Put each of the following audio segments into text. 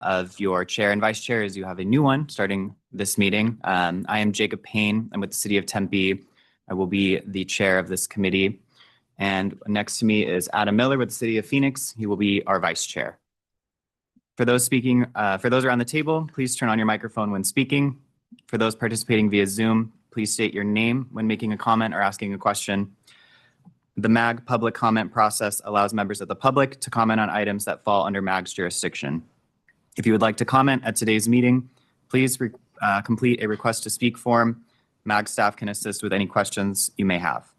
of your chair and vice chair as you have a new one starting this meeting. I am Jacob Payne. I'm with the City of Tempe. I will be the chair of this committee. And next to me is Adam Miller with the City of Phoenix. He will be our vice chair. For those speaking, for those around the table, please turn on your microphone when speaking. For those participating via Zoom, please state your name when making a comment or asking a question. The MAG public comment process allows members of the public to comment on items that fall under MAG's jurisdiction. If you would like to comment at today's meeting, please complete a request to speak form. MAG staff can assist with any questions you may have.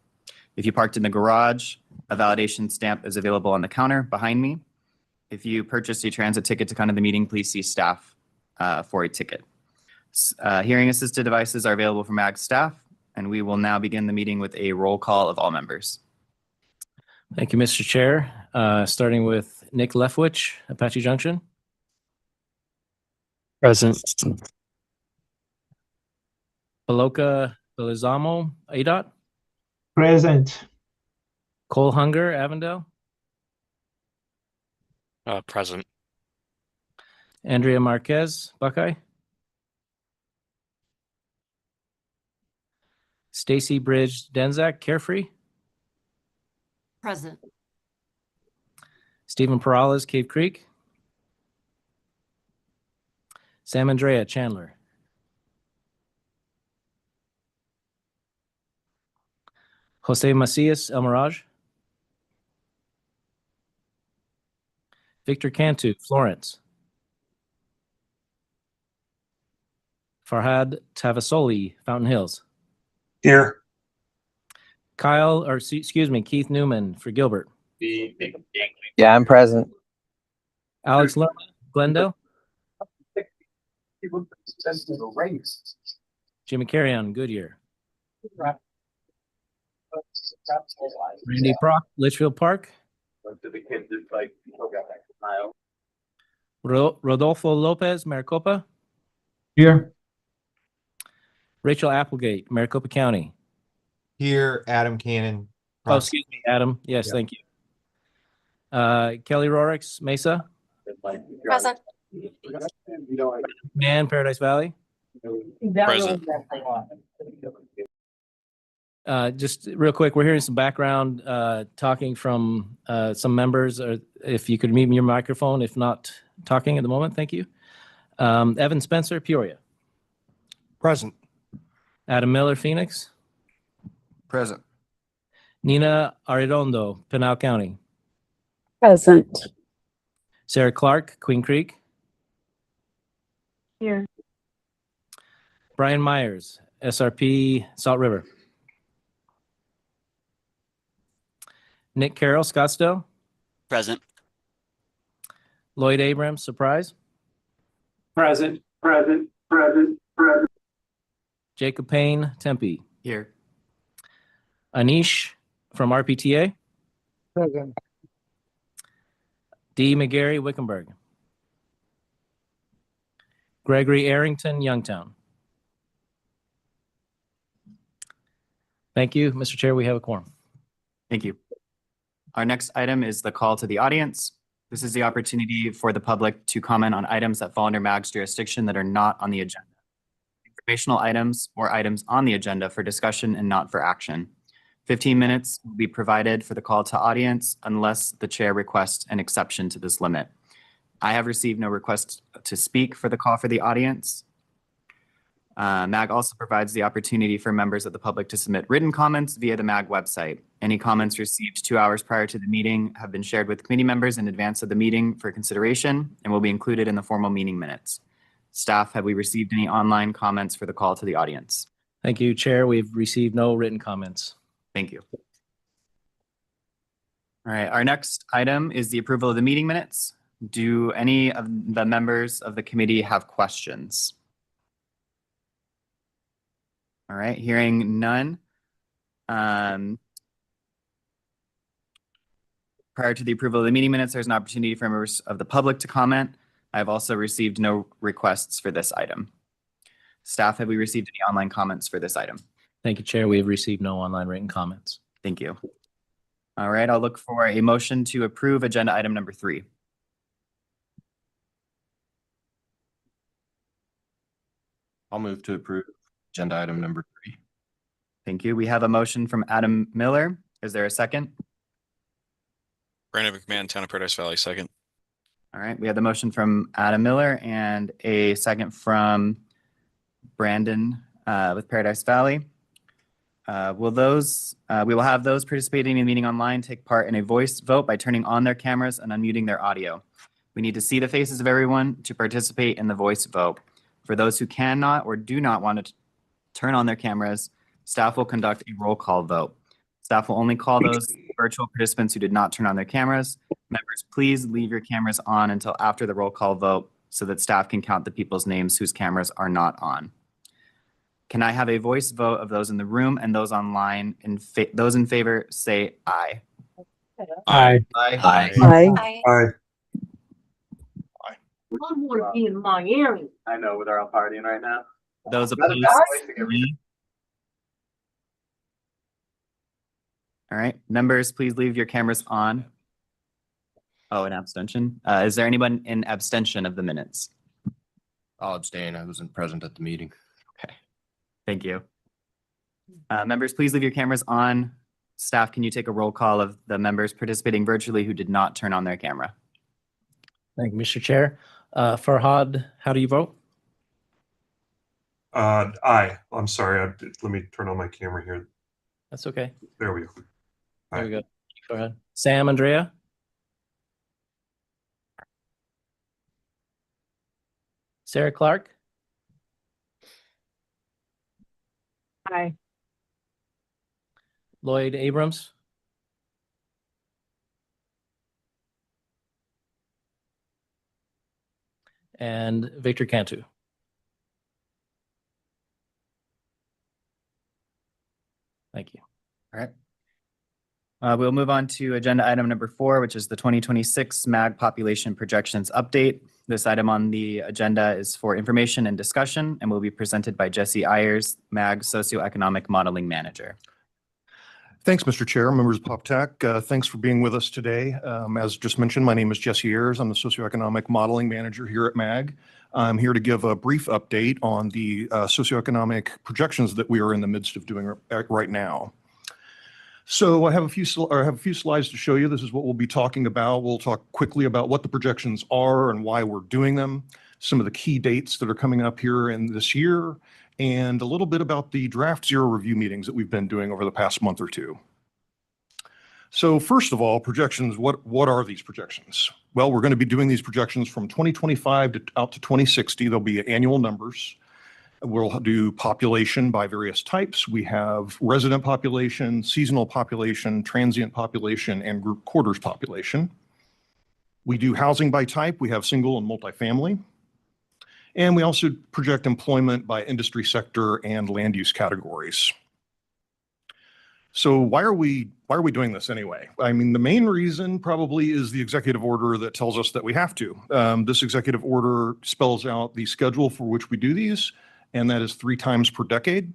If you parked in the garage, a validation stamp is available on the counter behind me. If you purchased a transit ticket to come to the meeting, please see staff for a ticket. Hearing assisted devices are available for MAG staff, and we will now begin the meeting with a roll call of all members. Thank you, Mr. Chair. Starting with Nick Lefwich, Apache Junction. Present. Beloka Belizamo, ADOT. Present. Cole Hunger, Avondale. Present. Andrea Marquez, Buckeye. Stacy Bridge Denzak, Carefree. Present. Stephen Perales, Cave Creek. Sam Andrea, Chandler. Jose Macias, El Mirage. Victor Cantu, Florence. Farhad Tavasoli, Fountain Hills. Here. Keith Newman for Gilbert. Yeah, I'm present. Alex Lerman, Glendale. Jimmy Carrion, Goodyear. Randy Prock, Litchfield Park. Rodolfo Lopez, Maricopa. Here. Rachel Applegate, Maricopa County. Here, Adam Cannon. Oh, excuse me, Adam. Yes, Yeah. thank you. Kelly Rorix, Mesa. Present. Man, Paradise Valley. Present. Just real quick, we're hearing some background talking from some members. If you could mute your microphone, if not talking at the moment, thank you. Evan Spencer, Peoria. Present. Adam Miller, Phoenix. Present. Nina Arredondo, Pinal County. Present. Sarah Clark, Queen Creek. Here. Brian Myers, SRP, Salt River. Nick Carroll, Scottsdale. Present. Lloyd Abrams, Surprise. Present. Jacob Payne, Tempe. Here. Anish from RPTA. Present. Dee McGarry, Wickenburg. Gregory Arrington, Youngtown. Thank you, Mr. Chair. We have a quorum. Thank you. Our next item is the call to the audience. This is the opportunity for the public to comment on items that fall under MAG's jurisdiction that are not on the agenda. Informational items or items on the agenda for discussion and not for action. 15 minutes will be provided for the call to audience unless the chair requests an exception to this limit. I have received no request to speak for the call for the audience. MAG also provides the opportunity for members of the public to submit written comments via the MAG website. Any comments received 2 hours prior to the meeting have been shared with committee members in advance of the meeting for consideration and will be included in the formal meeting minutes. Staff, have we received any online comments for the call to the audience? Thank you, Chair. We've received no written comments. Thank you. All right, our next item is the approval of the meeting minutes. Do any of the members of the committee have questions? All right, hearing none. Prior to the approval of the meeting minutes, there's an opportunity for members of the public to comment. I've also received no requests for this item. Staff, have we received any online comments for this item? Thank you, Chair. We have received no online written comments. Thank you. All right, I'll look for a motion to approve agenda item number 3. I'll move to approve agenda item number 3. Thank you. We have a motion from Adam Miller. Is there a second? Brandon McMahon, Town of Paradise Valley, second. All right, we have the motion from Adam Miller and a second from Brandon with Paradise Valley. We will have those participating in the meeting online take part in a voice vote by turning on their cameras and unmuting their audio. We need to see the faces of everyone to participate in the voice vote. For those who cannot or do not want to turn on their cameras, staff will conduct a roll call vote. Staff will only call those virtual participants who did not turn on their cameras. Members, please leave your cameras on until after the roll call vote so that staff can count the people's names whose cameras are not on. Can I have a voice vote of those in the room and those online? Those in favor say aye. Aye. Aye. Aye. Aye. I want to be in Miami. I know, they're all partying right now. Those opposed? All right, members, please leave your cameras on. Oh, an abstention. Is there anyone in abstention of the minutes? I'll abstain. I wasn't present at the meeting. Okay, thank you. Members, please leave your cameras on. Staff, can you take a roll call of the members participating virtually who did not turn on their camera? Thank you, Mr. Chair. Farhad, how do you vote? Aye. I'm sorry. Let me turn on my camera here. That's okay. There we go. There we go. Go ahead. Sam, Andrea? Sarah Clark? Aye. Lloyd Abrams? And Victor Cantu? Thank you. All right. We'll move on to agenda item number 4, which is the 2026 MAG population projections update. This item on the agenda is for information and discussion and will be presented by Jesse Ayers, MAG Socioeconomic Modeling Manager. Thanks, Mr. Chair, members of PopTech. Thanks for being with us today. As just mentioned, my name is Jesse Ayers. I'm the Socioeconomic Modeling Manager here at MAG. I'm here to give a brief update on the socioeconomic projections that we are in the midst of doing right now. So I have a few slides to show you. This is what we'll be talking about. We'll talk quickly about what the projections are and why we're doing them, some of the key dates that are coming up here in this year, and a little bit about the draft zero review meetings that we've been doing over the past month or two. So first of all, projections, what are these projections? Well, we're going to be doing these projections from 2025 out to 2060. There'll be annual numbers. We'll do population by various types. We have resident population, seasonal population, transient population, and group quarters population. We do housing by type. We have single and multifamily. And we also project employment by industry sector and land use categories. So why are we doing this anyway? I mean, the main reason probably is the executive order that tells us that we have to. This executive order spells out the schedule for which we do these, and that is 3 times per decade.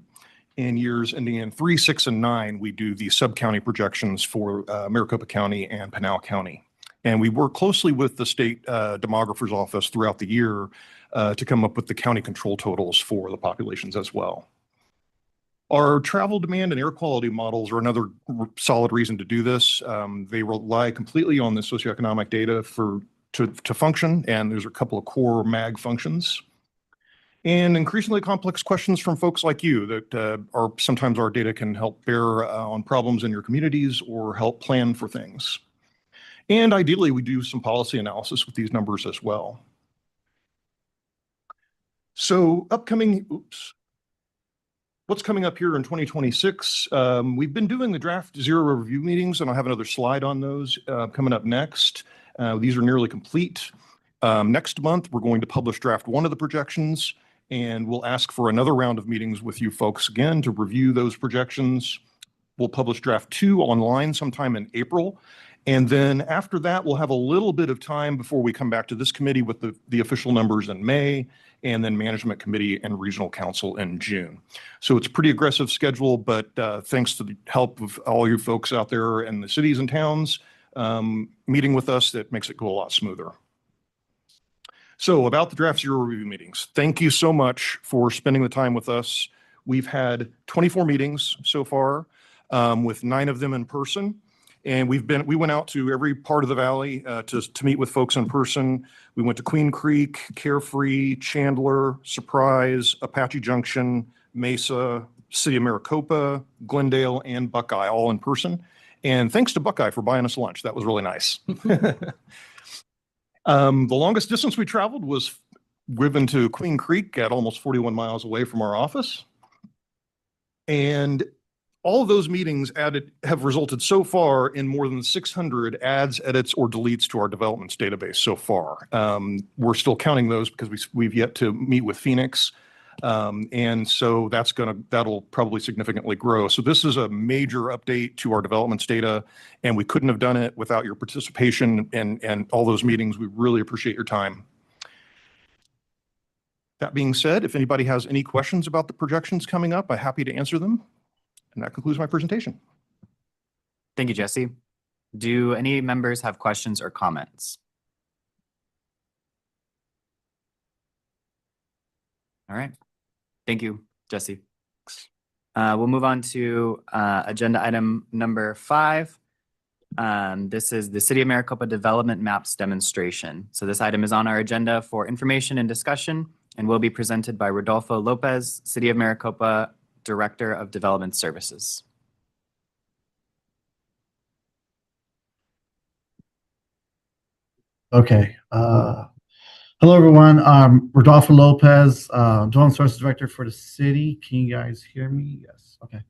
In years ending in 3, 6, and 9, we do the sub-county projections for Maricopa County and Pinal County. And we work closely with the state demographer's office throughout the year to come up with the county control totals for the populations as well. Our travel demand and air quality models are another solid reason to do this. They rely completely on the socioeconomic data to function, and there's a couple of core MAG functions. And increasingly complex questions from folks like you that are sometimes our data can help bear on problems in your communities or help plan for things. And ideally, we do some policy analysis with these numbers as well. So what's coming up here in 2026? We've been doing the draft zero review meetings, and I'll have another slide on those coming up next. These are nearly complete. Next month, we're going to publish draft 1 of the projections, and we'll ask for another round of meetings with you folks again to review those projections. We'll publish draft 2 online sometime in April. And then after that, we'll have a little bit of time before we come back to this committee with the official numbers in May, and then management committee and regional council in June. So it's a pretty aggressive schedule, but thanks to the help of all you folks out there in the cities and towns meeting with us, that makes it go a lot smoother. So about the draft zero review meetings, thank you so much for spending the time with us. We've had 24 meetings so far, with 9 of them in person. And we went out to every part of the valley to meet with folks in person. We went to Queen Creek, Carefree, Chandler, Surprise, Apache Junction, Mesa, City of Maricopa, Glendale, and Buckeye, all in person. And thanks to Buckeye for buying us lunch. That was really nice. The longest distance we traveled was driven to Queen Creek at almost 41 miles away from our office. And all of those meetings have resulted so far in more than 600 adds, edits, or deletes to our developments database so far. We're still counting those because we've yet to meet with Phoenix. And so that'll probably significantly grow. So this is a major update to our developments data, and we couldn't have done it without your participation and all those meetings. We really appreciate your time. That being said, if anybody has any questions about the projections coming up, I'm happy to answer them. And that concludes my presentation. Thank you, Jesse. Do any members have questions or comments? All right. Thank you, Jesse. We'll move on to agenda item number 5. This is the City of Maricopa Development Maps demonstration. So this item is on our agenda for information and discussion and will be presented by Rodolfo Lopez, City of Maricopa Director of Development Services. Okay. Hello, everyone. Rodolfo Lopez, Development Services Director for the city. Can you guys hear me? Yes. Okay.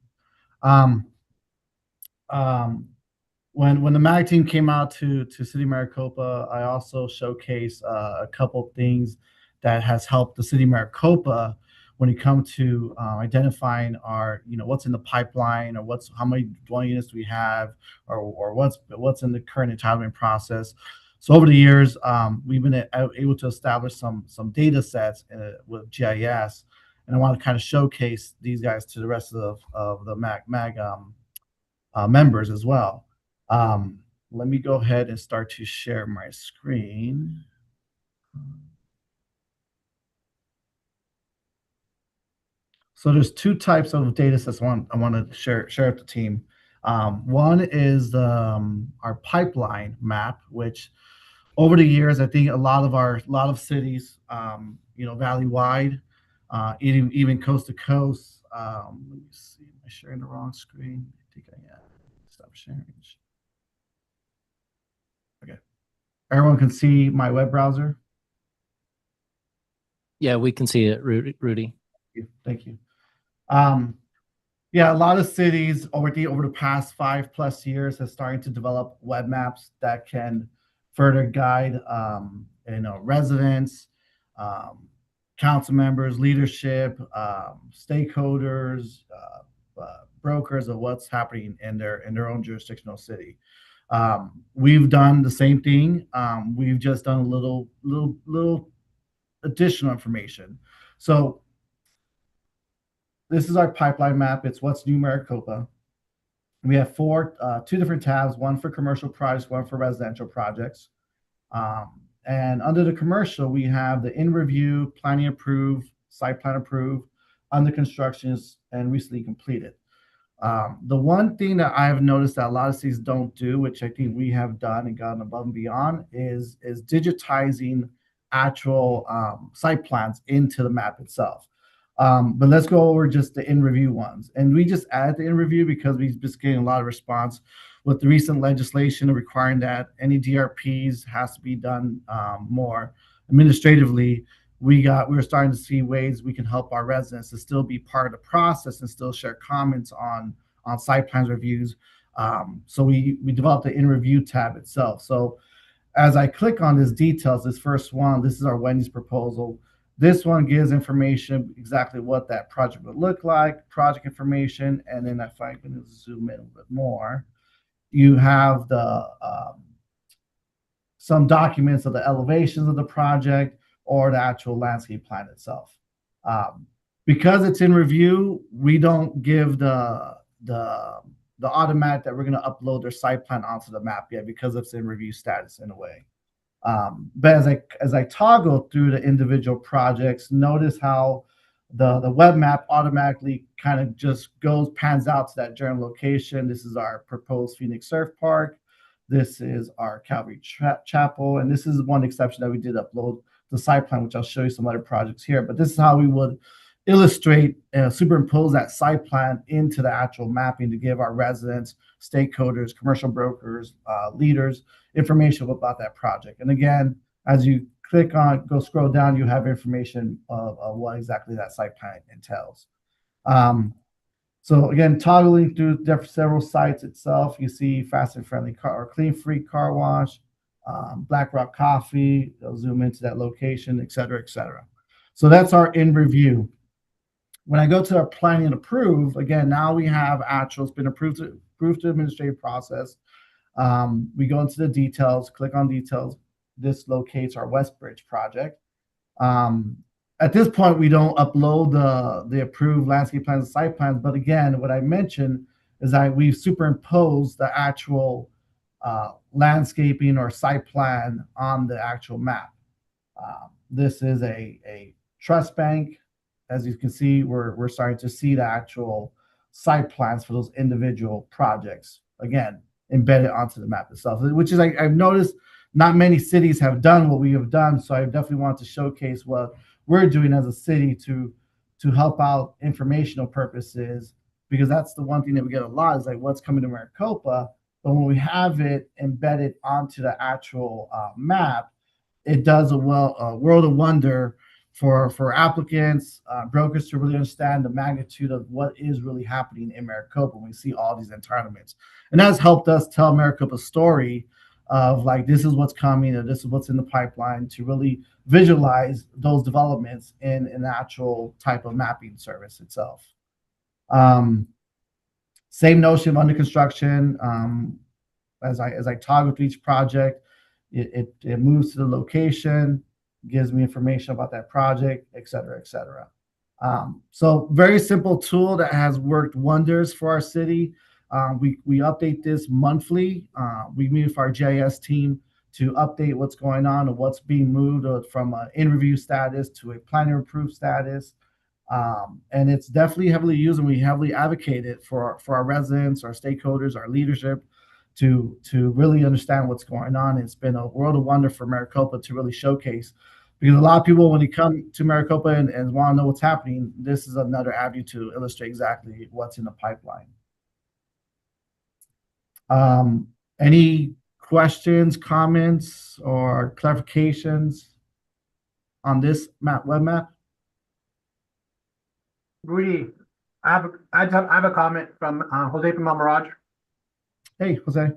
When the MAG team came out to City of Maricopa, I also showcased a couple things that has helped the City of Maricopa when it comes to identifying our, what's in the pipeline, or how many dwelling units do we have, or what's in the current entitlement process. So over the years, we've been able to establish some data sets with GIS, and I want to kind of showcase these guys to the rest of the MAG members as well. Let me go ahead and start to share my screen. So there's 2 types of data sets I want to share with the team. One is our pipeline map, which over the years, I think a lot of cities, valley-wide, even coast to coast. Let me see. Am I sharing the wrong screen? I think I am. Stop sharing. Okay. Everyone can see my web browser? Yeah, we can see it, Rudy. Thank you. Yeah, a lot of cities over the past 5+ years have started to develop web maps that can further guide residents, council members, leadership, stakeholders, brokers of what's happening in their own jurisdictional city. We've done the same thing. We've just done a little additional information. So this is our pipeline map. It's what's new Maricopa. We have 2 different tabs, one for commercial projects, one for residential projects. And under the commercial, we have the in review, planning approved, site plan approved, under constructions, and recently completed. The one thing that I've noticed that a lot of cities don't do, which I think we have done and gotten above and beyond, is digitizing actual site plans into the map itself. But let's go over just the in review ones. And we just added the in review because we've just getting a lot of response with the recent legislation requiring that any DRPs has to be done more administratively. We're starting to see ways we can help our residents to still be part of the process and still share comments on site plans reviews. So we developed the in review tab itself. So as I click on this details, this first one, this is our Wendy's proposal. This one gives information exactly what that project would look like, project information, and then if I can zoom in a bit more, you have the some documents of the elevations of the project or the actual landscape plan itself. Because it's in review, we don't give the automatic that we're going to upload their site plan onto the map yet because it's in review status in a way. But as I toggle through the individual projects, notice how the web map automatically kind of just pans out to that general location. This is our proposed Phoenix Surf Park. This is our Calvary Chapel. And this is one exception that we did upload the site plan, which I'll show you some other projects here. But this is how we would illustrate, superimpose that site plan into the actual mapping to give our residents, stakeholders, commercial brokers, leaders information about that project. And again, as you scroll down, you have information of what exactly that site plan entails. So again, toggling through several sites itself, you see Fast and Friendly Car or Clean Free Car Wash, Black Rock Coffee. They'll zoom into that location, et cetera, et cetera. So that's our in review. When I go to our planning and approve, again, now we have actual, it's been approved to administrative process. We go into the details, click on details. This locates our West Bridge project. At this point, we don't upload the approved landscape plans and site plans. But again, what I mentioned is that we've superimposed the actual landscaping or site plan on the actual map. This is a trust bank. As you can see, we're starting to see the actual site plans for those individual projects, again, embedded onto the map itself, which is, I've noticed not many cities have done what we have done. So I definitely want to showcase what we're doing as a city to help out informational purposes, because that's the one thing that we get a lot is like what's coming to Maricopa. But when we have it embedded onto the actual map, it does a world of wonder for applicants, brokers to really understand the magnitude of what is really happening in Maricopa when we see all these entitlements. And that's helped us tell Maricopa's story of like, this is what's coming, or this is what's in the pipeline, to really visualize those developments in an actual type of mapping service itself. Same notion of under construction. As I toggle through each project, it moves to the location, gives me information about that project, et cetera, et cetera. So very simple tool that has worked wonders for our city. We update this monthly. We meet with our GIS team to update what's going on and what's being moved from an in-review status to a plan and approved status. And it's definitely heavily used, and we heavily advocate it for our residents, our stakeholders, our leadership to really understand what's going on. It's been a world of wonder for Maricopa to really showcase, because a lot of people, when they come to Maricopa and want to know what's happening, this is another avenue to illustrate exactly what's in the pipeline. Any questions, comments, or clarifications on this web map? Rudy, I have a comment from Jose from El Mirage. Hey, Jose.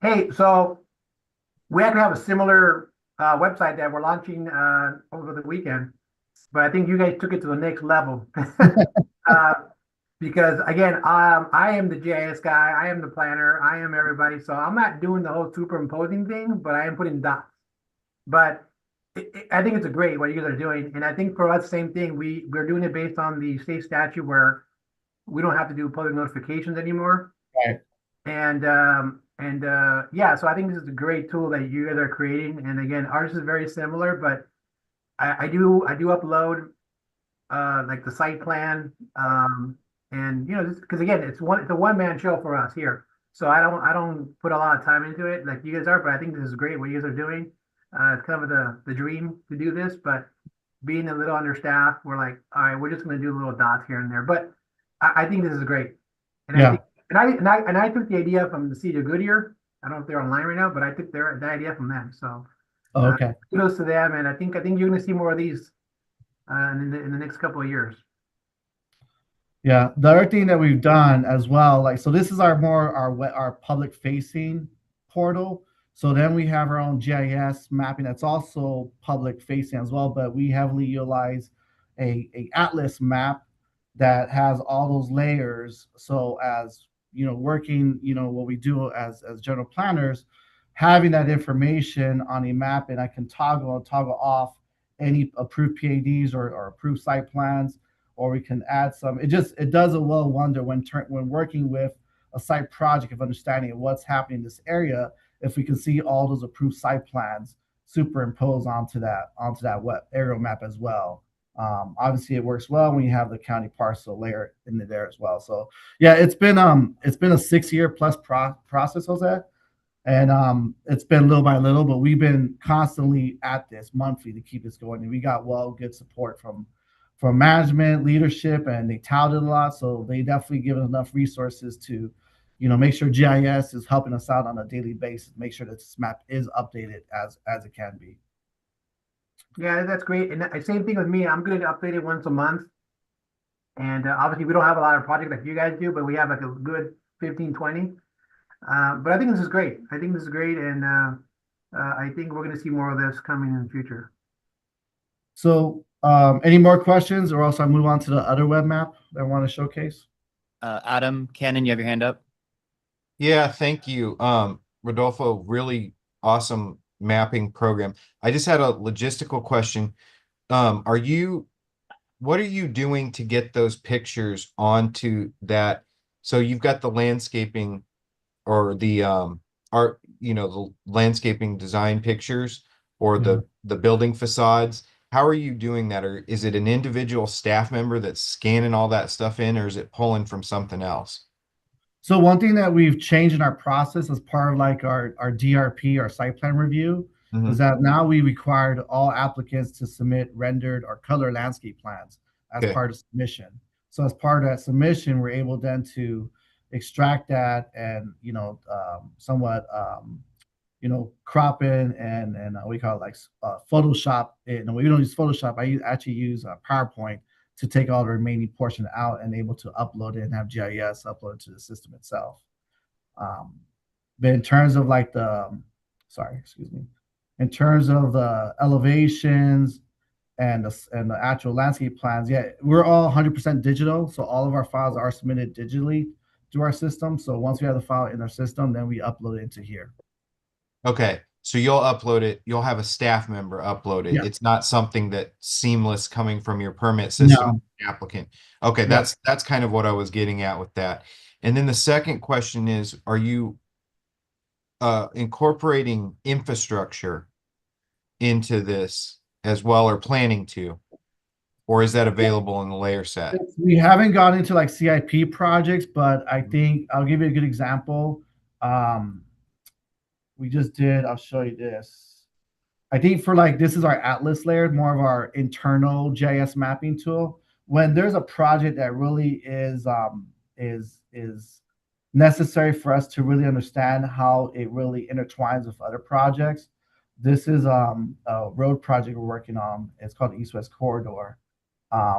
Hey, so we actually have a similar website that we're launching over the weekend, but I think you guys took it to the next level. Because again, I am the GIS guy, I am the planner, I am everybody. So I'm not doing the whole superimposing thing, but I am putting dots. But I think it's great what you guys are doing. And I think for us, same thing. We're doing it based on the state statute where we don't have to do public notifications anymore. Right. And yeah, so I think this is a great tool that you guys are creating. And again, ours is very similar, but I do upload like the site plan. And you know, because again, it's a one-man show for us here. So I don't put a lot of time into it like you guys are, but I think this is great what you guys are doing. It's kind of the dream to do this, but being a little understaffed, we're like, all right, we're just going to do little dots here and there. But I think this is great. And yeah. I took the idea from the city of Goodyear. I don't know if they're online right now, but I took that idea from them. So okay. Kudos to them, and I think you're going to see more of these in the next couple of years. Yeah, the other thing that we've done as well, like, so this is our public facing portal. So then we have our own GIS mapping that's also public facing as well, but we heavily utilize a atlas map that has all those layers. So as you know, working, you know, what we do as general planners, having that information on a map, and I can toggle off any approved PADs or approved site plans, or we can add some. It does a well wonder when working with a site project of understanding of what's happening in this area. If we can see all those approved site plans superimpose onto that web aerial map as well. Obviously, it works well when you have the county parcel layer in there as well. So yeah, it's been a 6-year plus process, Jose, and it's been little by little, but we've been constantly at this monthly to keep this going, and we got good support from management, leadership, and they touted a lot. So they definitely given enough resources to, make sure GIS is helping us out on a daily basis, make sure that this map is updated as it can be. Yeah, that's great. And same thing with me. I'm going to update it once a month. And obviously, we don't have a lot of projects like you guys do, but we have like a good 15, 20. But I think this is great. And I think we're going to see more of this coming in the future. So any more questions, or else I move on to the other web map that I want to showcase? Adam Cannon, you have your hand up. Yeah, thank you. Rodolfo, really awesome mapping program. I just had a logistical question. What are you doing to get those pictures onto that? So you've got the landscaping or the the landscaping design pictures or the building facades. How are you doing that? Or is it an individual staff member that's scanning all that stuff in, or is it pulling from something else? So one thing that we've changed in our process as part of like our DRP, our site plan review, is that now we required all applicants to submit rendered or color landscape plans as part of submission. So as part of that submission, we're able then to extract that and somewhat crop in and we call it like Photoshop it. No, we don't use Photoshop. I actually use PowerPoint to take all the remaining portion out and able to upload it and have GIS upload to the system itself. But in terms of like in terms of the elevations and the actual landscape plans, yeah, we're all 100% digital. So all of our files are submitted digitally to our system. So once we have the file in our system, then we upload it into here. Okay. So you'll upload it. You'll have a staff member upload it. Yeah. It's not something that's seamless coming from your permit system applicant. Okay. Yeah. That's kind of what I was getting at with that. And then the second question is, are you incorporating infrastructure into this as well, or planning to, or is that available in the layer set? We haven't gone into like CIP projects, but I think I'll give you a good example. We just did, I'll show you this. I think for like, this is our Atlas layer, more of our internal GIS mapping tool. When there's a project that really is necessary for us to really understand how it really intertwines with other projects. This is a road project we're working on. It's called East-West Corridor.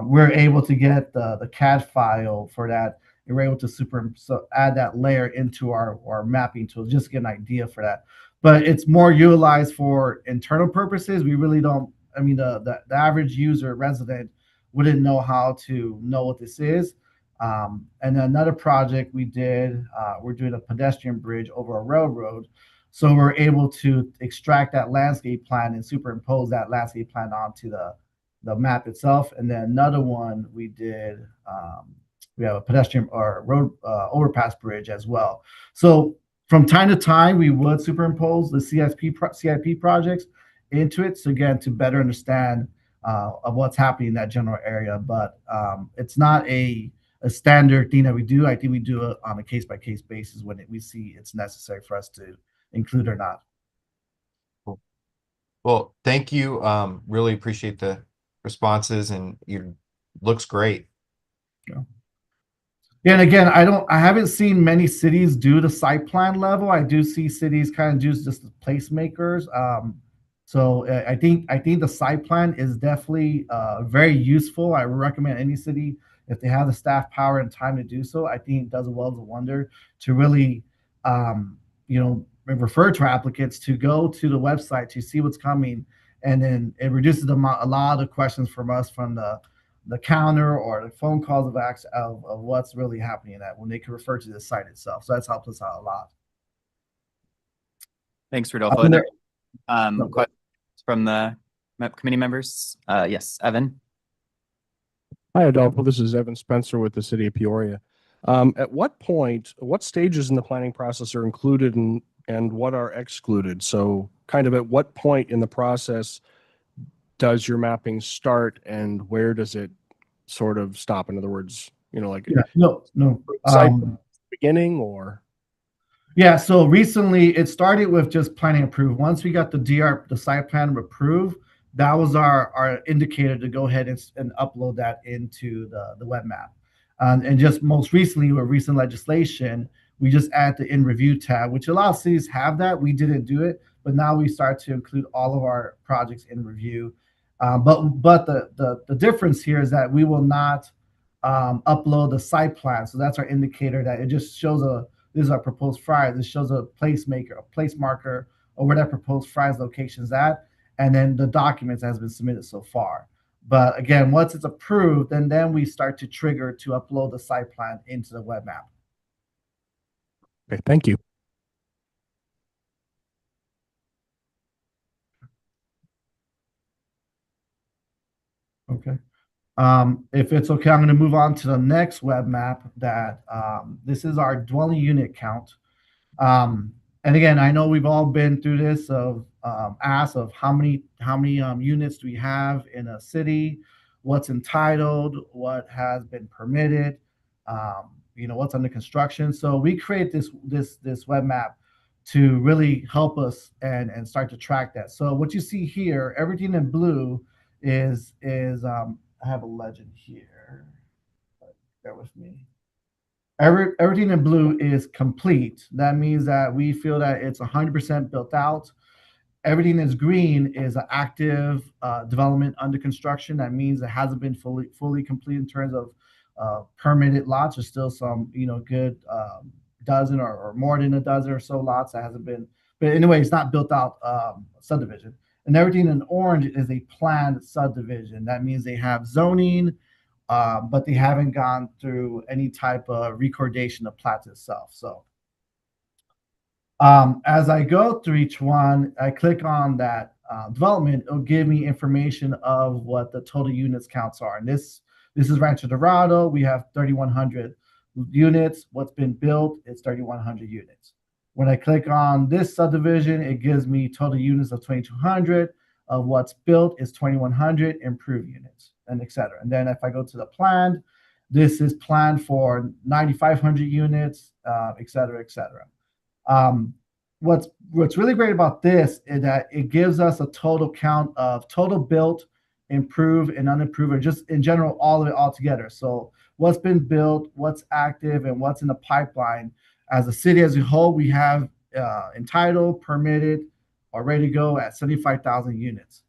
We're able to get the CAD file for that, and we're able to add that layer into our mapping tool just to get an idea for that. But it's more utilized for internal purposes. We really don't, I mean, the average user resident wouldn't know how to know what this is. And then another project we did, we're doing a pedestrian bridge over a railroad. So we're able to extract that landscape plan and superimpose that landscape plan onto the map itself. And then another one we did, we have a pedestrian or road overpass bridge as well. So from time to time, we would superimpose the CIP projects into it. So again, to better understand of what's happening in that general area. But it's not a standard thing that we do. I think we do it on a case-by-case basis when we see it's necessary for us to include or not. Cool. Well, thank you. Really appreciate the responses, and you looks great. Yeah, and again, I haven't seen many cities do the site plan level. I do see cities kind of do just the placemakers. So I think the site plan is definitely very useful. I recommend any city, if they have the staff power and time to do so, I think it does a world of wonder to really, refer to applicants to go to the website to see what's coming, and then it reduces a lot of the questions from us from the counter or the phone calls of what's really happening in that when they can refer to the site itself. So that's helped us out a lot. Thanks, Rodolfo. Are there questions from the committee members? Yes, Evan. Hi, Adolfo. This is Evan Spencer with the City of Peoria. At what stages in the planning process are included and what are excluded? So kind of at what point in the process does your mapping start and where does it sort of stop? In other words, like Yeah, no. site beginning or? Yeah, so recently it started with just planning approved. Once we got the site plan approved, that was our indicator to go ahead and upload that into the web map. And just most recently with recent legislation, we just add the in review tab, which a lot of cities have that. We didn't do it, but now we start to include all of our projects in review. But the difference here is that we will not upload the site plan. So that's our indicator that it just shows this is our proposed fries. This shows a place marker, or where that proposed fries location is at, and then the documents that has been submitted so far. But again, once it's approved, then we start to trigger to upload the site plan into the web map. Okay, thank you. Okay. If it's okay, I'm going to move on to the next web map that this is our dwelling unit count. And again, I know we've all been through this of ask of how many units do we have in a city, what's entitled, what has been permitted, what's under construction. So we create this web map to really help us and start to track that. So what you see here, everything in blue is I have a legend here. Bear with me. Everything in blue is complete. That means that we feel that it's 100% built out. Everything that's green is an active development under construction. That means it hasn't been fully complete in terms of permitted lots. There's still some, good dozen or more than a dozen or so lots that hasn't been. But anyway, it's not built out subdivision. And everything in orange is a planned subdivision. That means they have zoning, but they haven't gone through any type of recordation of plats itself. So as I go through each one, I click on that development. It'll give me information of what the total units counts are. And this is Rancho Dorado. We have 3,100 units. What's been built is 3,100 units. When I click on this subdivision, it gives me total units of 2,200. Of what's built is 2,100 improved units, and et cetera. And then if I go to the planned, this is planned for 9,500 units, et cetera, et cetera. What's really great about this is that it gives us a total count of total built, improved, and unimproved, or just in general, all of it all together. So what's been built, what's active, and what's in the pipeline. As a city as a whole, we have entitled, permitted, or ready to go at 75,000 units.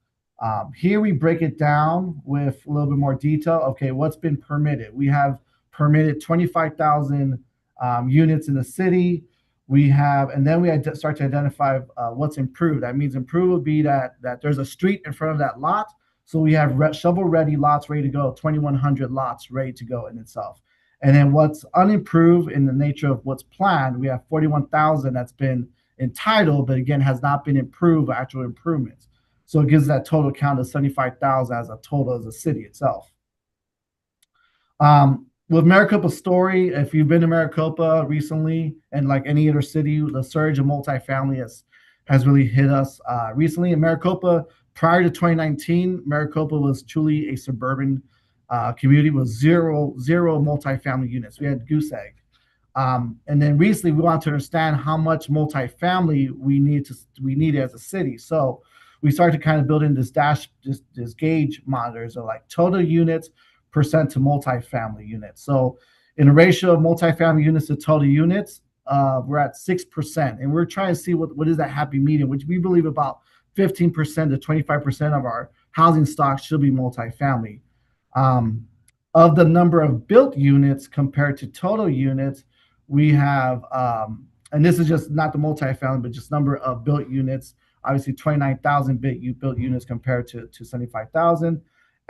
Here we break it down with a little bit more detail. Okay, what's been permitted? We have permitted 25,000 units in the city. We have, and then we start to identify what's improved. That means improved would be that there's a street in front of that lot. So we have shovel-ready lots ready to go, 2,100 lots ready to go in itself. And then what's unimproved in the nature of what's planned, we have 41,000 that's been entitled, but again, has not been improved, actual improvements. So it gives that total count of 75,000 as a total as a city itself. With Maricopa Story, if you've been to Maricopa recently, and like any other city, the surge of multifamily has really hit us recently. In Maricopa, prior to 2019, Maricopa was truly a suburban community with zero multifamily units. We had goose egg. And then recently we want to understand how much multifamily we need as a city. So we started to kind of build in this gauge monitors of like total units percent to multifamily units. So in a ratio of multifamily units to total units, we're at 6%. And we're trying to see what is that happy medium, which we believe about 15% to 25% of our housing stock should be multifamily. Of the number of built units compared to total units, we have, and this is just not the multifamily, but just number of built units, obviously 29,000 built units compared to 75,000.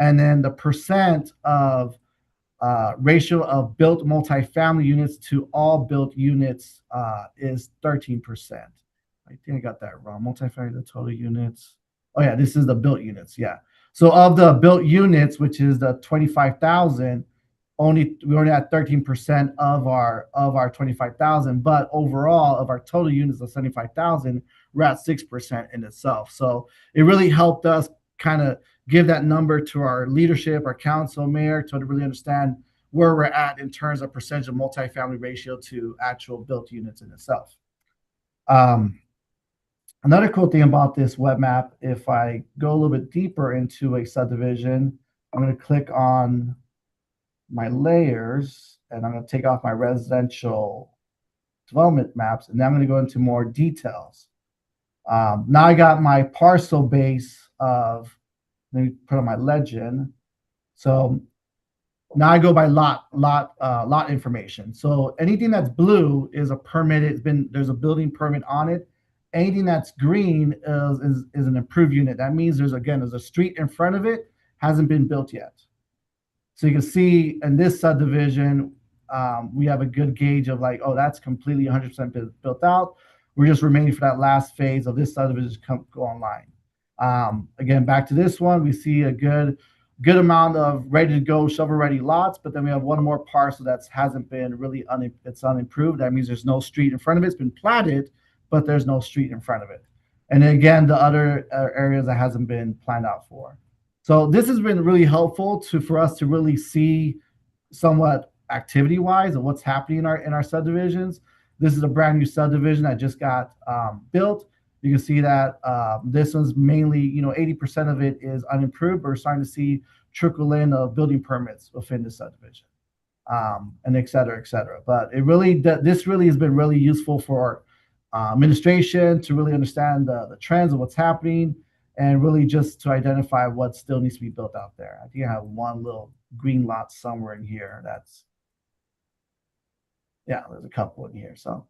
And then the percent of ratio of built multifamily units to all built units is 13%. I think I got that wrong. Multifamily to total units. Oh yeah, this is the built units, yeah. So of the built units, which is the 25,000, we're only at 13% of our 25,000. But overall, of our total units of 75,000, we're at 6% in itself. So it really helped us kind of give that number to our leadership, our council, mayor, to really understand where we're at in terms of percentage of multifamily ratio to actual built units in itself. Another cool thing about this web map, if I go a little bit deeper into a subdivision, I'm going to click on my layers and I'm going to take off my residential development maps, and then I'm going to go into more details. Now I got my parcel base of, let me put on my legend. So now I go by lot information. So anything that's blue is a permitted, there's a building permit on it. Anything that's green is an improved unit. That means there's a street in front of it, hasn't been built yet. So you can see in this subdivision, we have a good gauge of like, oh, that's completely 100% built out. We're just remaining for that last phase of this subdivision to go online. Again, back to this one, we see a good amount of ready to go shovel ready lots, but then we have one more parcel that hasn't been really it's unimproved. That means there's no street in front of it. It's been platted, but there's no street in front of it. And then again, the other areas that hasn't been planned out for. So this has been really helpful for us to really see somewhat activity-wise of what's happening in our subdivisions. This is a brand new subdivision that just got built. You can see that this one's mainly, 80% of it is unimproved, but we're starting to see trickle in of building permits within the subdivision, and et cetera, et cetera. But this really has been really useful for administration to really understand the trends of what's happening and really just to identify what still needs to be built out there. I think I have one little green lot somewhere in here there's a couple in here. So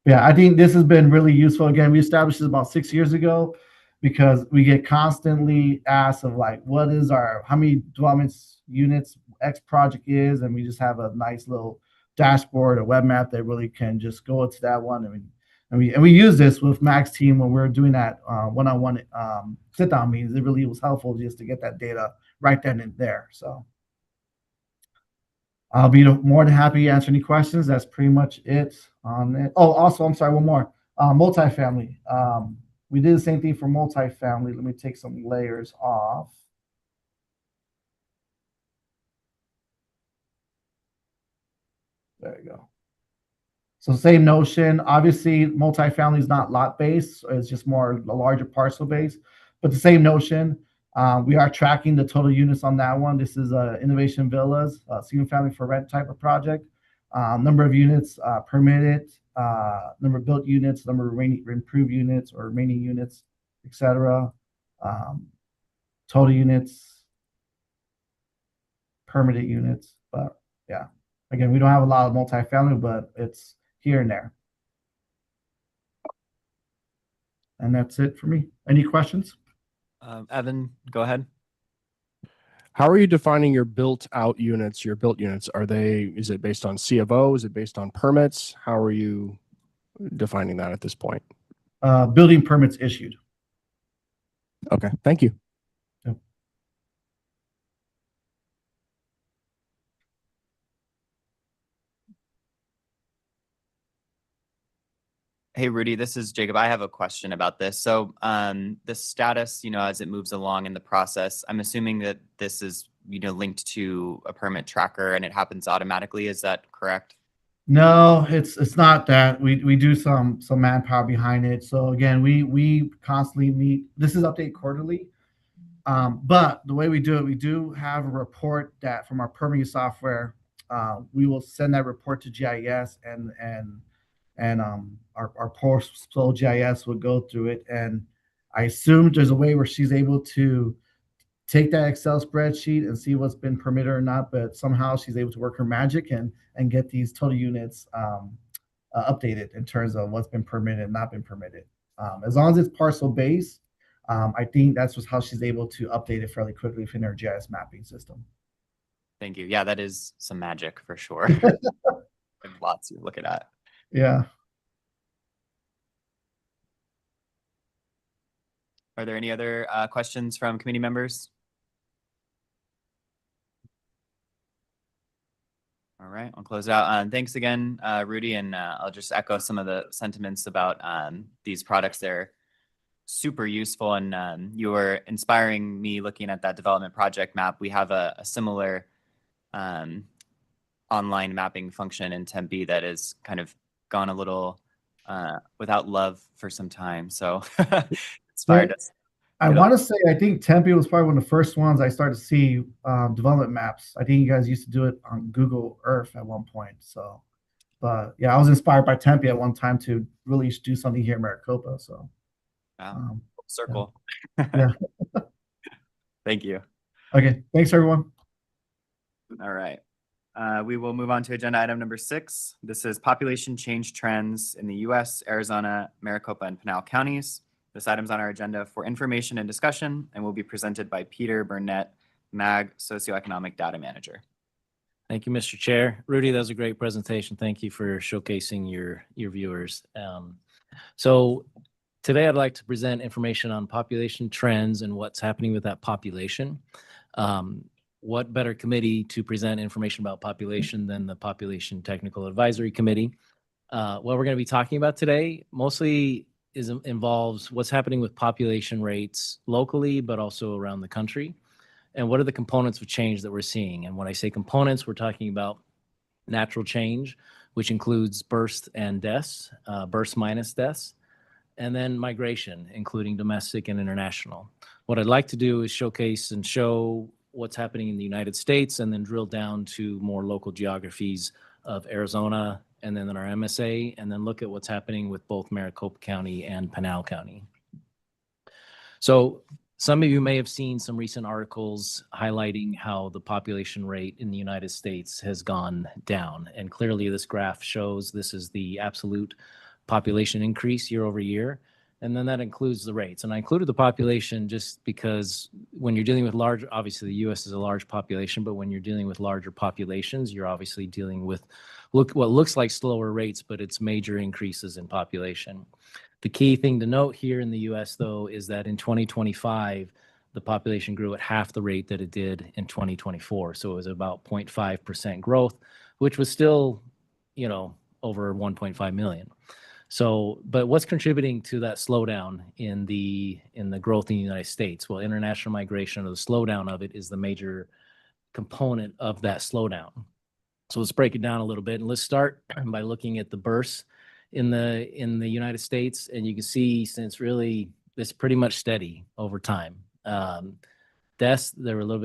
yeah, I think this has been really useful. Again, we established this about 6 years ago because we get constantly asked of like, how many developments units X project is, and we just have a nice little dashboard, a web map that really can just go into that one. And we use this with Mac's team when we're doing that one-on-one sit-down meetings. It really was helpful just to get that data right then and there. So I'll be more than happy to answer any questions. That's pretty much it on it. Oh, also, I'm sorry, one more. Multifamily. We did the same thing for multifamily. Let me take some layers off. There you go. So same notion. Obviously, multifamily is not lot-based. It's just more a larger parcel base. But the same notion. We are tracking the total units on that one. This is Innovation Villas, single family for rent type of project. Number of units permitted, number of built units, number of improved units or remaining units, etc. Total units, permitted units. But yeah, again, we don't have a lot of multifamily, but it's here and there. And that's it for me. Any questions? Evan, go ahead. How are you defining your built out units, your built units? Is it based on C of O? Is it based on permits? How are you defining that at this point? Building permits issued. Okay, thank you. Yep. Hey, Rudy, this is Jacob. I have a question about this. So the status, as it moves along in the process, I'm assuming that this is, linked to a permit tracker and it happens automatically. Is that correct? No, it's not that. We do some manpower behind it. So again, we constantly meet. This is update quarterly. But the way we do it, we do have a report that from our permitting software, we will send that report to GIS and our post-flow GIS would go through it. And I assume there's a way where she's able to take that Excel spreadsheet and see what's been permitted or not, but somehow she's able to work her magic and get these total units updated in terms of what's been permitted and not been permitted. As long as it's parcel based, I think that's just how she's able to update it fairly quickly within her GIS mapping system. Thank you. Yeah, that is some magic for sure. Lots you're looking at. Yeah. Are there any other questions from committee members? All right, I'll close it out. Thanks again, Rudy, and I'll just echo some of the sentiments about these products. They're super useful, and you were inspiring me looking at that development project map. We have a similar online mapping function in Tempe that has kind of gone a little without love for some time. So inspired us. I want to say, I think Tempe was probably one of the first ones I started to see development maps. I think you guys used to do it on Google Earth at one point. So, but yeah, I was inspired by Tempe at one time to really do something here in Maricopa. So, wow. Circle. Yeah. Thank you. Okay. Thanks, everyone. All right. We will move on to agenda item number 6. This is population change trends in the U.S., Arizona, Maricopa, and Pinal counties. This item's on our agenda for information and discussion and will be presented by Peter Burnett, MAG Socioeconomic Data Manager. Thank you, Mr. Chair. Rudy, that was a great presentation. Thank you for showcasing your viewers. So today I'd like to present information on population trends and what's happening with that population. What better committee to present information about population than the Population Technical Advisory Committee? What we're going to be talking about today mostly involves what's happening with population rates locally, but also around the country. And what are the components of change that we're seeing? And when I say components, we're talking about natural change, which includes births and deaths, births minus deaths, and then migration, including domestic and international. What I'd like to do is showcase and show what's happening in the United States and then drill down to more local geographies of Arizona, and then in our MSA, and then look at what's happening with both Maricopa County and Pinal County. So some of you may have seen some recent articles highlighting how the population rate in the United States has gone down. And clearly this graph shows this is the absolute population increase year over year. And then that includes the rates. And I included the population just because when you're dealing with large, obviously the US is a large population, but when you're dealing with larger populations, you're obviously dealing with what looks like slower rates, but it's major increases in population. The key thing to note here in the US though, is that in 2025, the population grew at half the rate that it did in 2024. So it was about 0.5% growth, which was still, you know, over 1.5 million. So, but what's contributing to that slowdown in the growth in the United States? Well, international migration, or the slowdown of it, is the major component of that slowdown. So let's break it down a little bit, and let's start by looking at the births in the United States, and you can see since really it's pretty much steady over time. Deaths, there were a little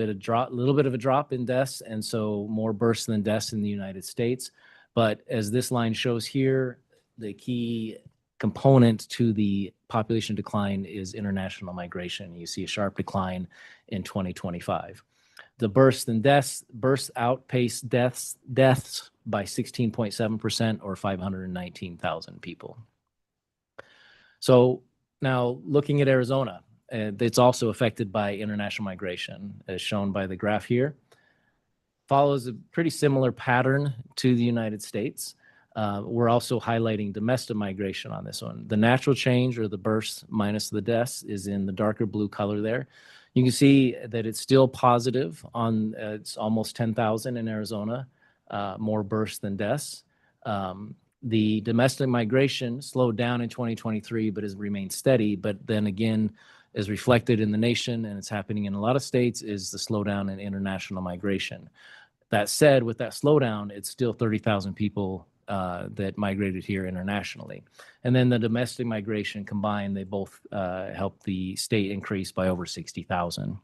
bit of a drop in deaths, and so more births than deaths in the United States. But as this line shows here, the key component to the population decline is international migration. You see a sharp decline in 2025. The births outpaced deaths by 16.7%, or 519,000 people. So now looking at Arizona, it's also affected by international migration, as shown by the graph here. Follows a pretty similar pattern to the United States. We're also highlighting domestic migration on this one. The natural change, or the births minus the deaths, is in the darker blue color there. You can see that it's still positive on, it's almost 10,000 in Arizona, more births than deaths. The domestic migration slowed down in 2023, but has remained steady. But then again, as reflected in the nation, and it's happening in a lot of states, is the slowdown in international migration. That said, with that slowdown, it's still 30,000 people that migrated here internationally. And then the domestic migration combined, they both helped the state increase by over 60,000.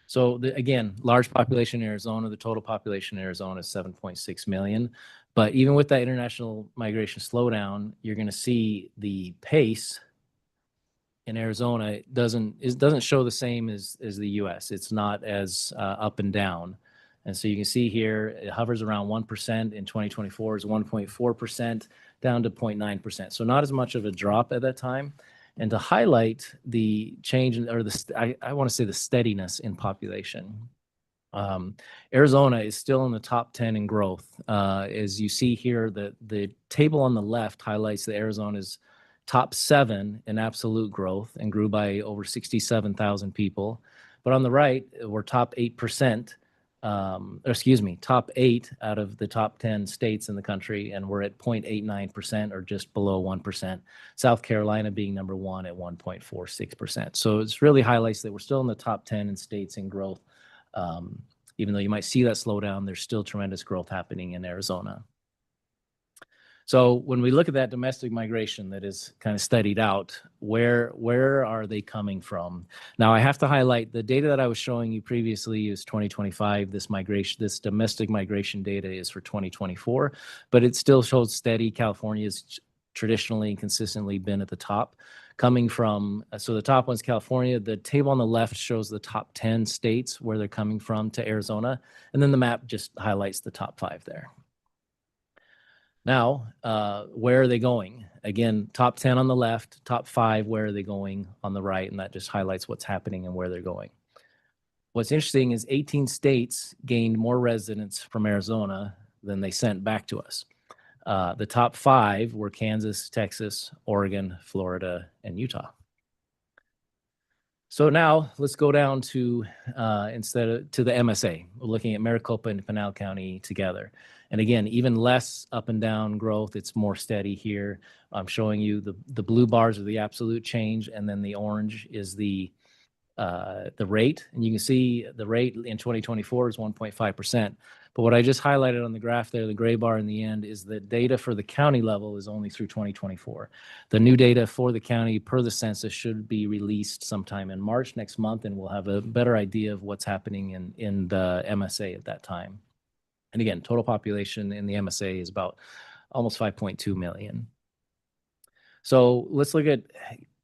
So again, large population in Arizona, the total population in Arizona is 7.6 million. But even with that international migration slowdown, you're going to see the pace in Arizona doesn't show the same as the US. It's not as up and down. And so you can see here, it hovers around 1%. In 2024 is 1.4%, down to 0.9%. So not as much of a drop at that time. And to highlight the change, or I want to say the steadiness in population, Arizona is still in the top 10 in growth. As you see here, the table on the left highlights that Arizona's top 7 in absolute growth and grew by over 67,000 people. But on the right, we're top 8% top 8 out of the top 10 states in the country, and we're at 0.89% or just below 1%. South Carolina being number 1 at 1.46%. So it's really highlights that we're still in the top 10 in states in growth. Even though you might see that slowdown, there's still tremendous growth happening in Arizona. So when we look at that domestic migration that is kind of studied out, where are they coming from? Now, I have to highlight the data that I was showing you previously is 2025. This domestic migration data is for 2024, but it still shows steady. California's traditionally and consistently been at the top. Coming from, so the top one's California. The table on the left shows the top 10 states where they're coming from to Arizona, and then the map just highlights the top 5 there. Now, where are they going? Again, top 10 on the left, top 5, where are they going on the right? And that just highlights what's happening and where they're going. What's interesting is 18 states gained more residents from Arizona than they sent back to us. The top 5 were Kansas, Texas, Oregon, Florida, and Utah. So now let's go down to to the MSA. We're looking at Maricopa and Pinal County together. And again, even less up and down growth. It's more steady here. I'm showing you the blue bars are the absolute change, and then the orange is the rate. And you can see the rate in 2024 is 1.5%. But what I just highlighted on the graph there, the gray bar in the end, is the data for the county level is only through 2024. The new data for the county per the census should be released sometime in March next month, and we'll have a better idea of what's happening in the MSA at that time. And again, total population in the MSA is about almost 5.2 million. So let's look at,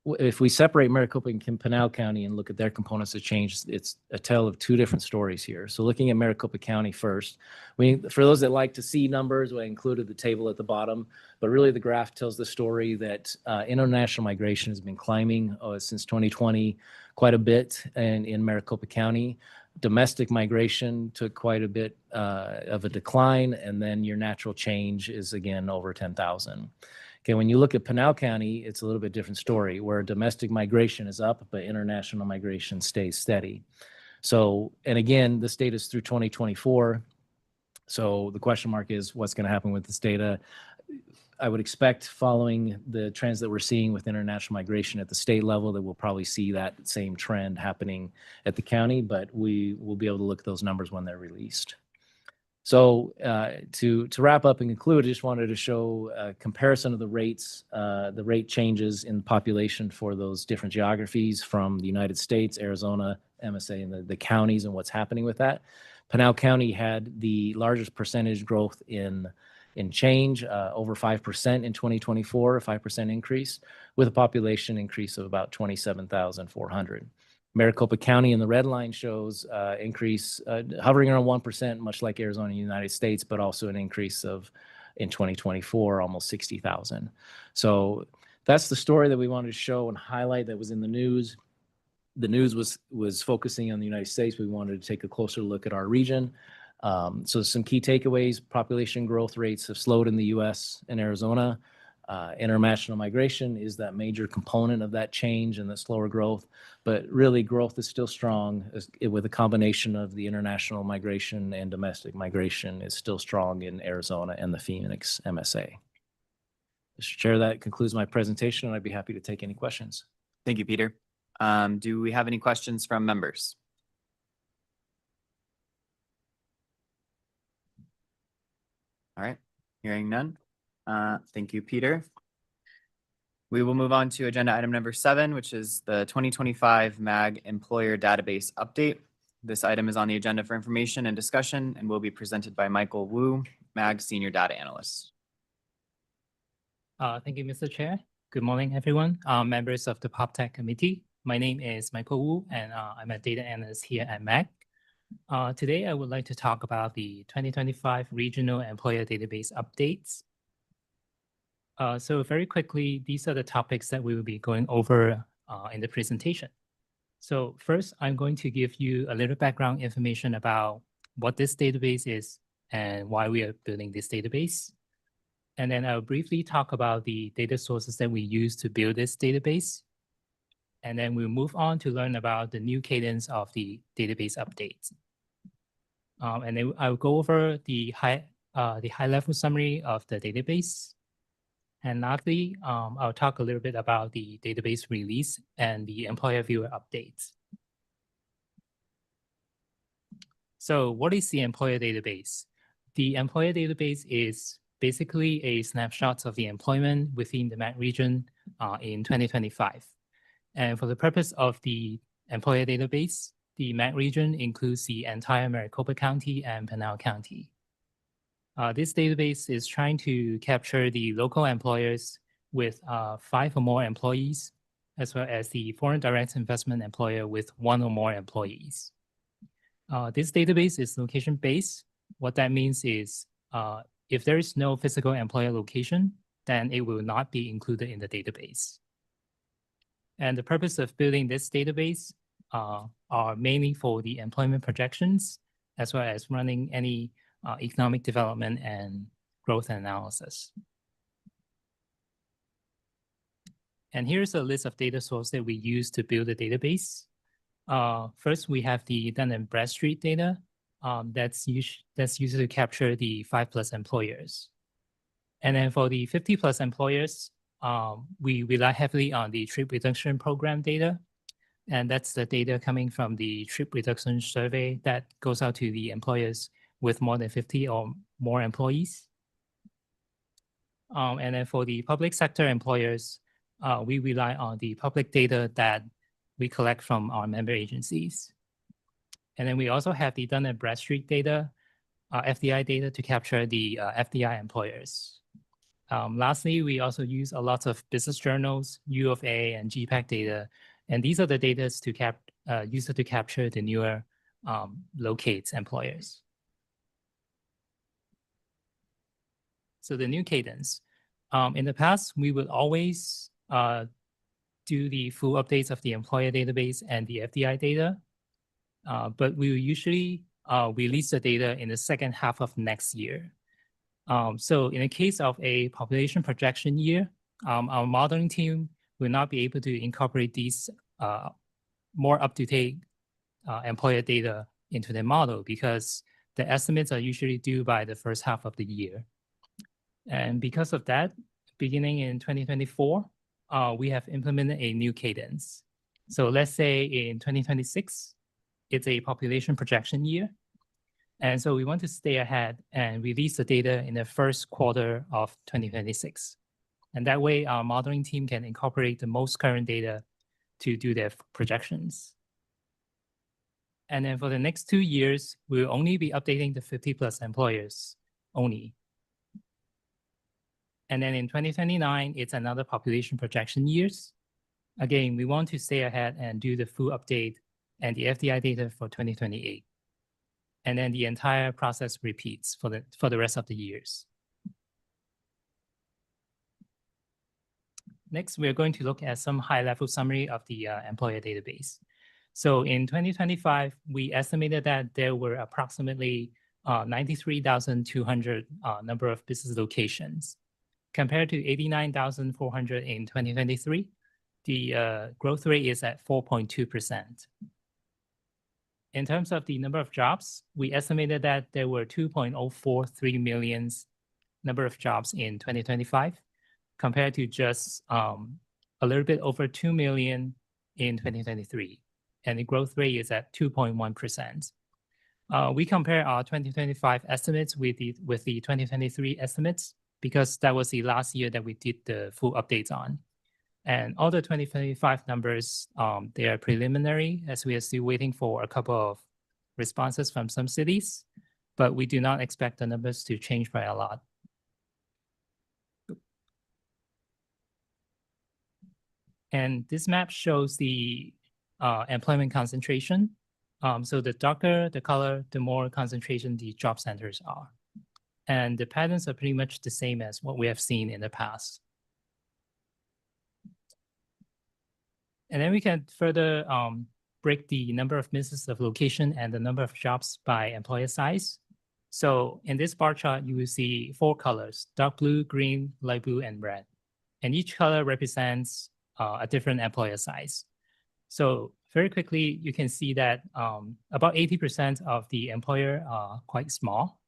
if we separate Maricopa and Pinal County and look at their components of change, it's a tale of 2 different stories here. So looking at Maricopa County first, for those that like to see numbers, I included the table at the bottom, but really the graph tells the story that international migration has been climbing since 2020 quite a bit in Maricopa County. Domestic migration took quite a bit of a decline, and then your natural change is again over 10,000. Okay, when you look at Pinal County, it's a little bit different story where domestic migration is up, but international migration stays steady. So, and again, this data is through 2024. So the question mark is what's going to happen with this data? I would expect, following the trends that we're seeing with international migration at the state level, that we'll probably see that same trend happening at the county, but we will be able to look at those numbers when they're released. So to wrap up and conclude, I just wanted to show a comparison of the rates, the rate changes in population for those different geographies from the United States, Arizona, MSA, and the counties and what's happening with that. Pinal County had the largest percentage growth in change, over 5% in 2024, a 5% increase, with a population increase of about 27,400. Maricopa County in the red line shows increase hovering around 1%, much like Arizona and the United States, but also an increase of, in 2024, almost 60,000. So that's the story that we wanted to show and highlight that was in the news. The news was focusing on the United States. We wanted to take a closer look at our region. So some key takeaways: population growth rates have slowed in the U.S. and Arizona. International migration is that major component of that change and the slower growth, but really growth is still strong with a combination of the international migration and domestic migration is still strong in Arizona and the Phoenix MSA. Mr. Chair, that concludes my presentation, and I'd be happy to take any questions. Thank you, Peter. Do we have any questions from members? All right, hearing none. Thank you, Peter. We will move on to agenda item number 7, which is the 2025 MAG Employer Database Update. This item is on the agenda for information and discussion and will be presented by Michael Wu, MAG Senior Data Analyst. Thank you, Mr. Chair. Good morning, everyone. Members of the PopTech Committee. My name is Michael Wu, and I'm a data analyst here at MAG. Today, I would like to talk about the 2025 Regional Employer Database Updates. So very quickly, these are the topics that we will be going over in the presentation. So first, I'm going to give you a little background information about what this database is and why we are building this database. And then I'll briefly talk about the data sources that we use to build this database. And then we'll move on to learn about the new cadence of the database updates. And then I'll go over the high level summary of the database. And lastly, I'll talk a little bit about the database release and the employer viewer updates. So what is the employer database? The employer database is basically a snapshot of the employment within the MAC region in 2025. And for the purpose of the employer database, the MAC region includes the entire Maricopa County and Pinal County. This database is trying to capture the local employers with 5 or more employees, as well as the foreign direct investment employer with 1 or more employees. This database is location-based. What that means is if there is no physical employer location, then it will not be included in the database. And the purpose of building this database are mainly for the employment projections, as well as running any economic development and growth analysis. And here's a list of data sources that we use to build the database. First, we have the Dun & Bradstreet data. That's used to capture the 5+ employers. And then for the 50+ employers, we rely heavily on the trip reduction program data. And that's the data coming from the trip reduction survey that goes out to the employers with more than 50 or more employees. And then for the public sector employers, we rely on the public data that we collect from our member agencies. And then we also have the Dun & Bradstreet data, FDI data to capture the FDI employers. Lastly, we also use a lot of business journals, U of A and GPAC data. And these are the data to use to capture the newer locates employers. So the new cadence. In the past, we would always do the full updates of the employer database and the FDI data, but we will usually release the data in the second half of next year. So in the case of a population projection year, our modeling team will not be able to incorporate these more up-to-date employer data into the model because the estimates are usually due by the first half of the year. And because of that, beginning in 2024, we have implemented a new cadence. So let's say in 2026, it's a population projection year. And so we want to stay ahead and release the data in the first quarter of 2026. And that way, our modeling team can incorporate the most current data to do their projections. And then for the next 2 years, we'll only be updating the 50+ employers only. And then in 2029, it's another population projection years. Again, we want to stay ahead and do the full update and the FDI data for 2028. And then the entire process repeats for the rest of the years. Next, we're going to look at some high-level summary of the employer database. So in 2025, we estimated that there were approximately 93,200 number of business locations. Compared to 89,400 in 2023, the growth rate is at 4.2%. In terms of the number of jobs, we estimated that there were 2.043 million number of jobs in 2025, compared to just a little bit over 2 million in 2023. And the growth rate is at 2.1%. We compare our 2025 estimates with the 2023 estimates because that was the last year that we did the full updates on. And all the 2025 numbers, they are preliminary as we are still waiting for a couple of responses from some cities, but we do not expect the numbers to change by a lot. And this map shows the employment concentration. So the darker the color, the more concentration the job centers are. And the patterns are pretty much the same as what we have seen in the past. And then we can further break the number of business of location and the number of jobs by employer size. So in this bar chart, you will see 4 colors: dark blue, green, light blue, and red. And each color represents a different employer size. So very quickly, you can see that about 80% of the employer are quite small,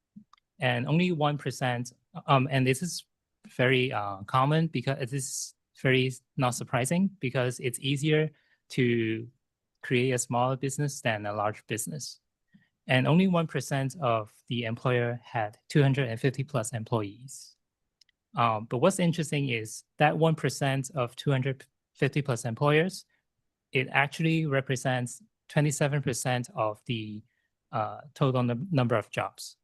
and only 1%, and this is very common because it is very not surprising because it's easier to create a smaller business than a large business. And only 1% of the employer had 250 plus employees. But what's interesting is that 1% of 250 plus employers, it actually represents 27% of the total number of jobs.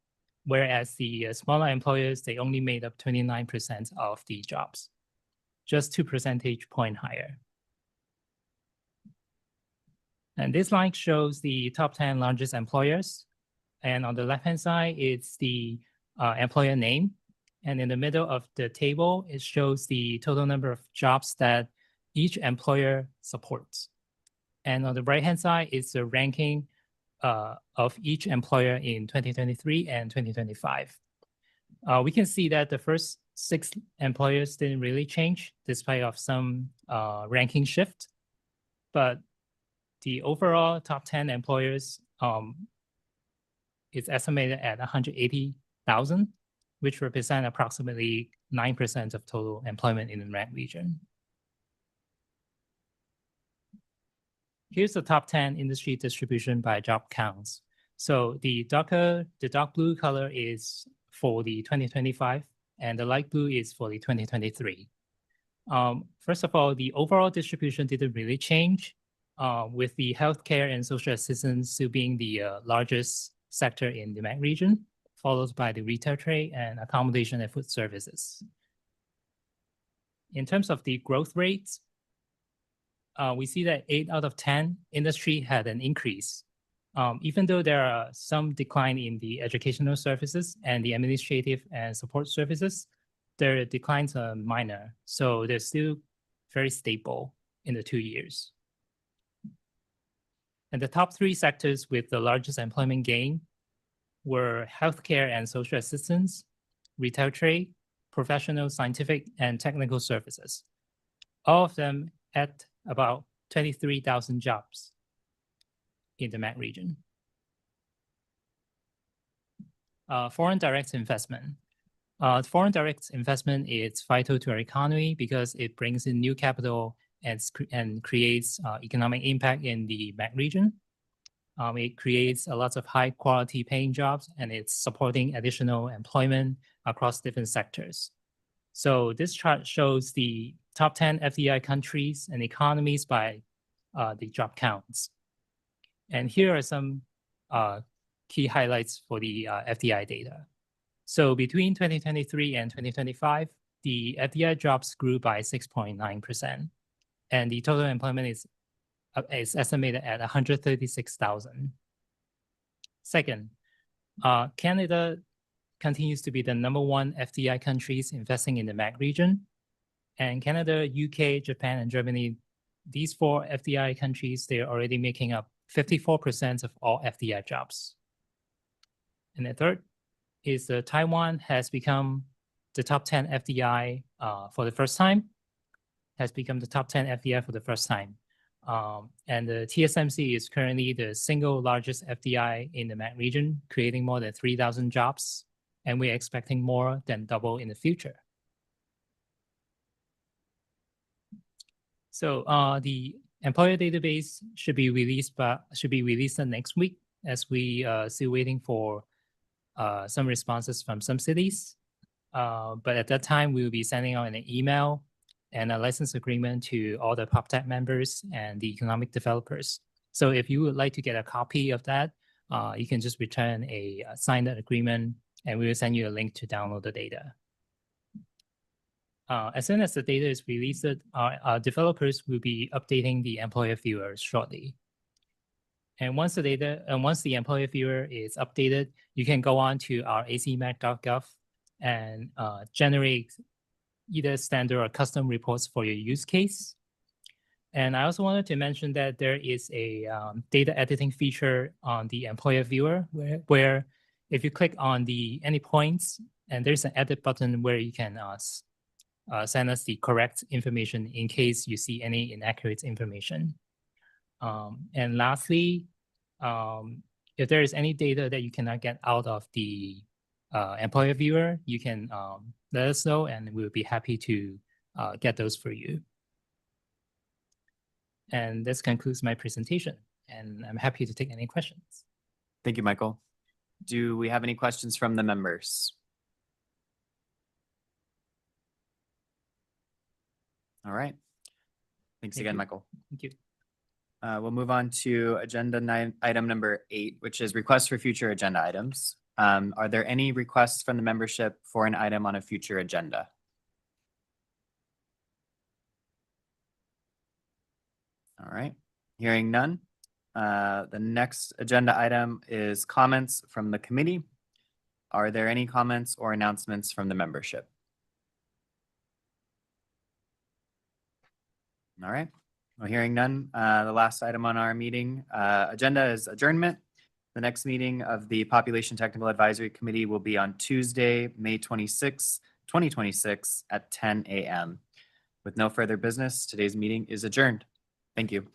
Whereas the smaller employers, they only made up 29% of the jobs, just 2 percentage points higher. And this line shows the top 10 largest employers. And on the left-hand side, it's the employer name. And in the middle of the table, it shows the total number of jobs that each employer supports. And on the right-hand side is the ranking of each employer in 2023 and 2025. We can see that the first 6 employers didn't really change despite of some ranking shift. But the overall top 10 employers is estimated at 180,000, which represent approximately 9% of total employment in the MEC region. Here's the top 10 industry distribution by job counts. So the dark blue color is for the 2025, and the light blue is for the 2023. First of all, the overall distribution didn't really change, with the healthcare and social assistance still being the largest sector in the MEC region, followed by the retail trade and accommodation and food services. In terms of the growth rates, we see that 8 out of 10 industry had an increase. Even though there are some decline in the educational services and the administrative and support services, their declines are minor. So they're still very stable in the 2 years. And the top 3 sectors with the largest employment gain were healthcare and social assistance, retail trade, professional, scientific, and technical services. All of them at about 23,000 jobs in the MEC region. Foreign direct investment. Foreign direct investment is vital to our economy because it brings in new capital and creates economic impact in the MEC region. It creates a lot of high quality paying jobs, and it's supporting additional employment across different sectors. So this chart shows the top 10 FDI countries and economies by the job counts. And here are some key highlights for the FDI data. So between 2023 and 2025, the FDI jobs grew by 6.9%. And the total employment is estimated at 136,000. Second, Canada continues to be the #1 FDI countries investing in the MEC region. And Canada, UK, Japan, and Germany, these 4 FDI countries, they're already making up 54% of all FDI jobs. And the third is Taiwan has become the top 10 FDI for the first time, has become the top 10 FDI for the first time. And the TSMC is currently the single largest FDI in the MEC region, creating more than 3,000 jobs. And we're expecting more than double in the future. So the employer database should be released next week, as we still waiting for some responses from some cities. But at that time, we will be sending out an email and a license agreement to all the PopTech members and the economic developers. So if you would like to get a copy of that, you can just return a signed agreement, and we will send you a link to download the data. As soon as the data is released, our developers will be updating the employer viewer shortly. And once the employer viewer is updated, you can go on to our acmec.gov and generate either standard or custom reports for your use case. And I also wanted to mention that there is a data editing feature on the employer viewer where if you click on any points, and there's an edit button where you can send us the correct information in case you see any inaccurate information. And lastly, if there is any data that you cannot get out of the employer viewer, you can let us know and we'll be happy to get those for you. And this concludes my presentation, and I'm happy to take any questions. Thank you, Michael. Do we have any questions from the members? All right. Thanks Thank again, you. Michael. Thank you. We'll move on to item number 8, which is requests for future agenda items. Are there any requests from the membership for an item on a future agenda? All right, hearing none. The next agenda item is comments from the committee. Are there any comments or announcements from the membership? All right. Well, hearing none, the last item on our meeting agenda is adjournment. The next meeting of the Population Technical Advisory Committee will be on Tuesday, May 26, 2026 at 10 a.m. With no further business, today's meeting is adjourned. Thank you.